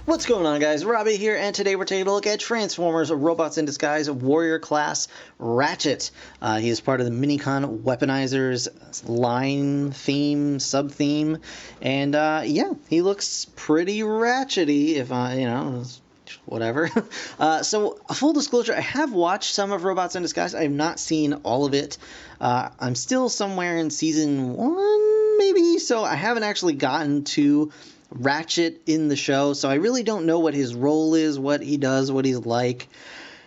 What's going on, guys? Robbie here, and today we're taking a look at Transformers Robots in Disguise Warrior Class Ratchet. He is part of the Minicon Weaponizers line, theme, sub-theme, and yeah, he looks pretty ratchety, if whatever. So, full disclosure, I have watched some of Robots in Disguise. I have not seen all of it. I'm still somewhere in season 1, maybe, so I haven't actually gotten to Ratchet in the show, so I really don't know what his role is, what he does, what he's like,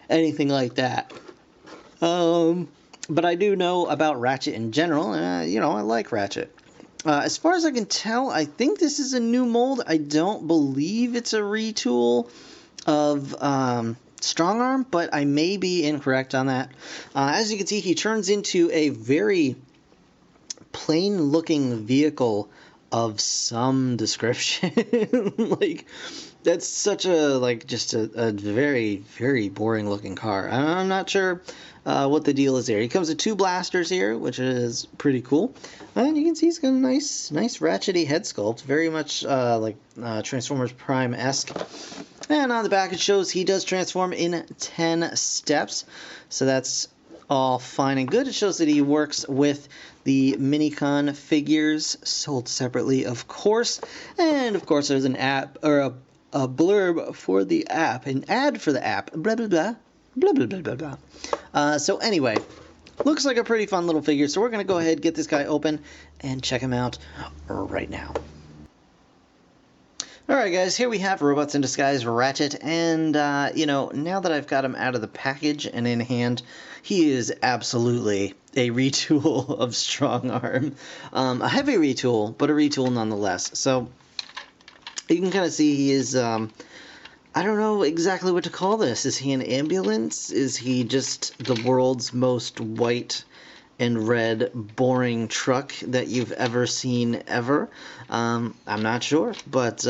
anything like that. But I do know about Ratchet in general, and I like Ratchet. As far as I can tell, I think this is a new mold. I don't believe it's a retool of Strong Arm, but I may be incorrect on that. As you can see, he turns into a very plain-looking vehicle of some description. Like, that's such just a very, very boring looking car. I'm not sure what the deal is there. He comes with two blasters here, which is pretty cool. And you can see he's got a nice ratchety head sculpt, very much like Transformers Prime-esque. And on the back it shows he does transform in 10 steps, so that's all fine and good. It shows that he works with the Minicon figures, sold separately, of course. And of course there's an app, or a blurb for the app, an ad for the app, blah blah blah, blah blah blah blah blah. So anyway, looks like a pretty fun little figure, so we're going to go ahead, get this guy open, and check him out right now. Alright guys, here we have Robots in Disguise Ratchet, and now that I've got him out of the package and in hand, he is absolutely a retool of Strong Arm. A heavy retool, but a retool nonetheless. So, you can kind of see he is, I don't know exactly what to call this. Is he an ambulance? Is he just the world's most white and red boring truck that you've ever seen ever? I'm not sure, but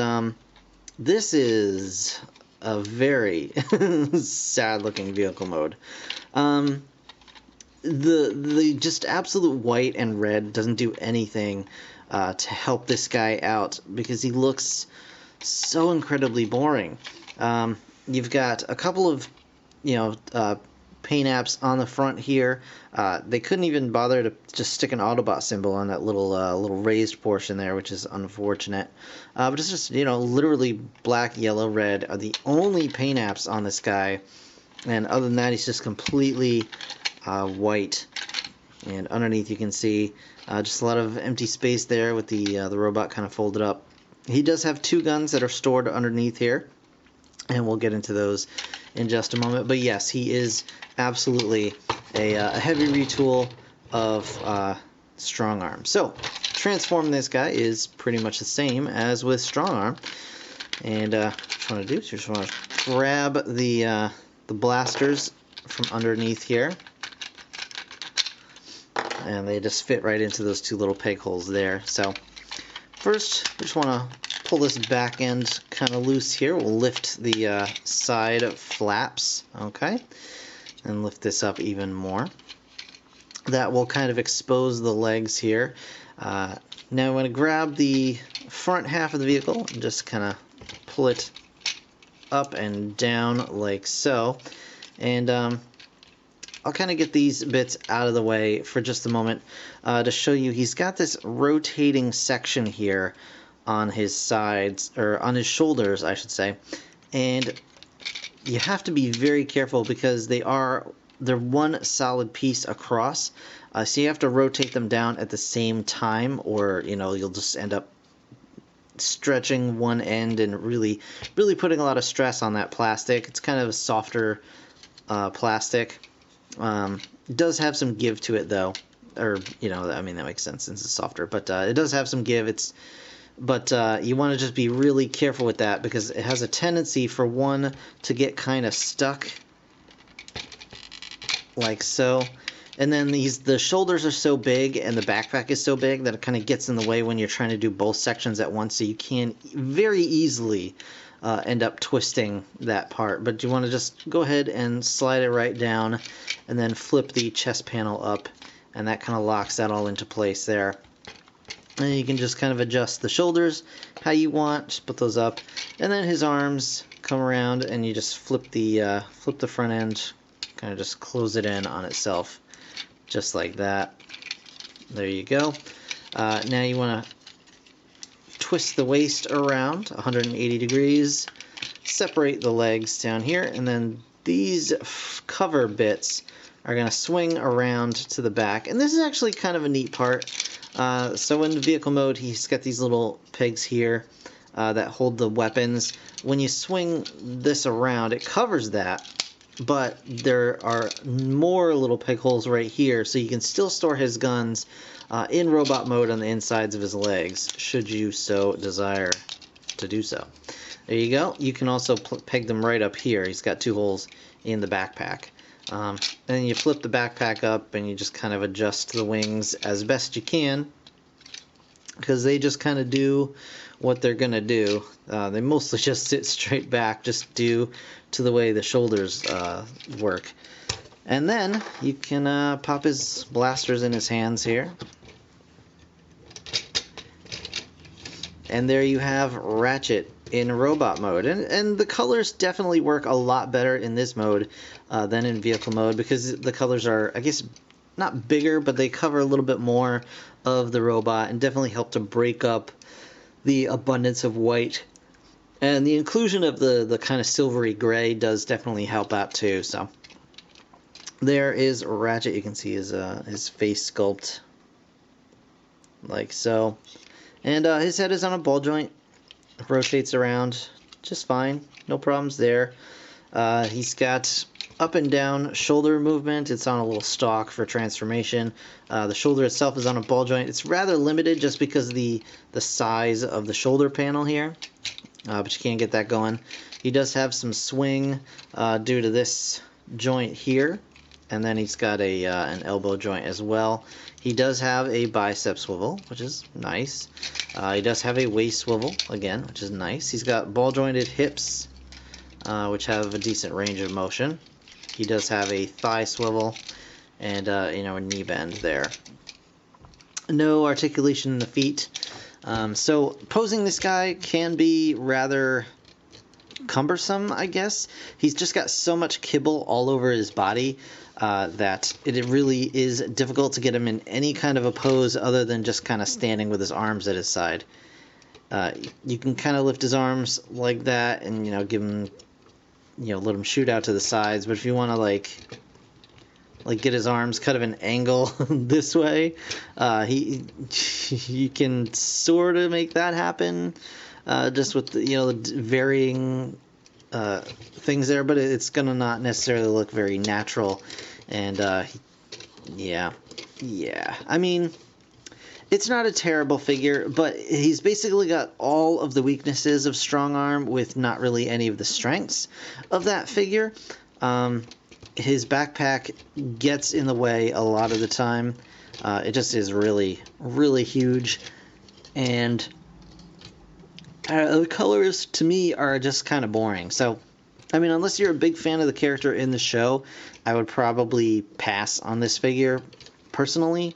this is a very sad looking vehicle mode. The just absolute white and red doesn't do anything to help this guy out, because he looks so incredibly boring. You've got a couple of paint apps on the front here. They couldn't even bother to just stick an Autobot symbol on that little raised portion there, which is unfortunate. But it's just, literally black, yellow, red are the only paint apps on this guy. And other than that, he's just completely white. And underneath you can see just a lot of empty space there with the robot kind of folded up. He does have two guns that are stored underneath here, and we'll get into those in just a moment. But yes, he is absolutely a heavy retool of Strong Arm. So, transform this guy is pretty much the same as with Strong Arm. And what you want to do is you just want to grab the blasters from underneath here. And they just fit right into those two little peg holes there. So, first, we just want to pull this back end kind of loose here. We'll lift the side flaps, okay, and lift this up even more. That will kind of expose the legs here. Now I'm going to grab the front half of the vehicle and just kind of pull it up and down like so. And I'll kind of get these bits out of the way for just a moment to show you he's got this rotating section here on his sides, or on his shoulders, I should say, and you have to be very careful because they're one solid piece across, so you have to rotate them down at the same time, or you'll just end up stretching one end and really putting a lot of stress on that plastic. It's kind of a softer plastic. It does have some give to it though, or I mean that makes sense since it's softer, but it does have some give. But you want to just be really careful with that, because it has a tendency for one to get kind of stuck like so. And then the shoulders are so big and the backpack is so big that it kind of gets in the way when you're trying to do both sections at once, so you can very easily end up twisting that part. But you want to just go ahead and slide it right down and then flip the chest panel up, and that kind of locks that all into place there. And you can just kind of adjust the shoulders how you want, just put those up. And then his arms come around and you just flip the front end, kind of just close it in on itself, just like that. There you go. Now you want to twist the waist around 180 degrees, separate the legs down here, and then these cover bits are going to swing around to the back. And this is actually kind of a neat part. So in vehicle mode, he's got these little pegs here that hold the weapons. When you swing this around, it covers that, but there are more little peg holes right here, so you can still store his guns in robot mode on the insides of his legs, should you so desire to do so. There you go. You can also peg them right up here. He's got 2 holes in the backpack. And then you flip the backpack up and you just kind of adjust the wings as best you can, because they just kind of do what they're going to do. They mostly just sit straight back, just due to the way the shoulders work. And then you can pop his blasters in his hands here. And there you have Ratchet in robot mode. And the colors definitely work a lot better in this mode than in vehicle mode, because the colors are, I guess, not bigger, but they cover a little bit more of the robot and definitely help to break up the abundance of white. And the inclusion of the kind of silvery gray does definitely help out too. So there is Ratchet. You can see his face sculpt like so. And his head is on a ball joint. Rotates around just fine. No problems there. He's got up and down shoulder movement. It's on a little stalk for transformation. The shoulder itself is on a ball joint. It's rather limited just because of the size of the shoulder panel here. But you can't get that going. He does have some swing due to this joint here. And then he's got an elbow joint as well. He does have a bicep swivel, which is nice. He does have a waist swivel, again, which is nice. He's got ball-jointed hips, which have a decent range of motion. He does have a thigh swivel and a knee bend there. No articulation in the feet. So posing this guy can be rather cumbersome, I guess. He's just got so much kibble all over his body that it really is difficult to get him in any kind of a pose other than just kind of standing with his arms at his side. You can kind of lift his arms like that and, give him, let him shoot out to the sides. But if you want to like get his arms kind of an angle this way, you can sort of make that happen. Just with the varying things there, but it's gonna not necessarily look very natural. And yeah, I mean, it's not a terrible figure, but he's basically got all of the weaknesses of Strong Arm with not really any of the strengths of that figure. His backpack gets in the way a lot of the time. It just is really, really huge, and the colors, to me, are just kind of boring. So, I mean, unless you're a big fan of the character in the show, I would probably pass on this figure, personally.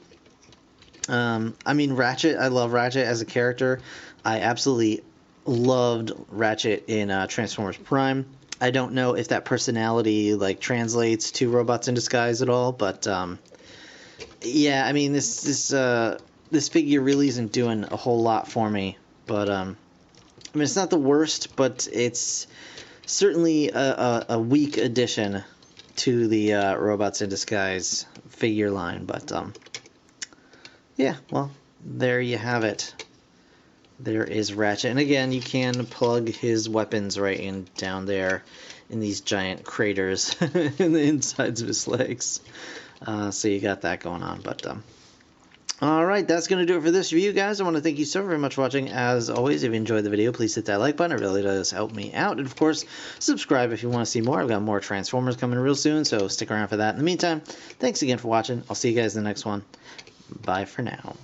I mean, Ratchet, I love Ratchet as a character. I absolutely loved Ratchet in Transformers Prime. I don't know if that personality, translates to Robots in Disguise at all, but, yeah, I mean, this figure really isn't doing a whole lot for me, but, I mean, it's not the worst, but it's certainly a weak addition to the Robots in Disguise figure line. But, yeah, well, there you have it. There is Ratchet. And again, you can plug his weapons right in down there in these giant craters in the insides of his legs. So you got that going on. But, alright, that's going to do it for this review, guys. I want to thank you so very much for watching. As always, if you enjoyed the video, please hit that like button. It really does help me out. And, of course, subscribe if you want to see more. I've got more Transformers coming real soon, so stick around for that. In the meantime, thanks again for watching. I'll see you guys in the next one. Bye for now.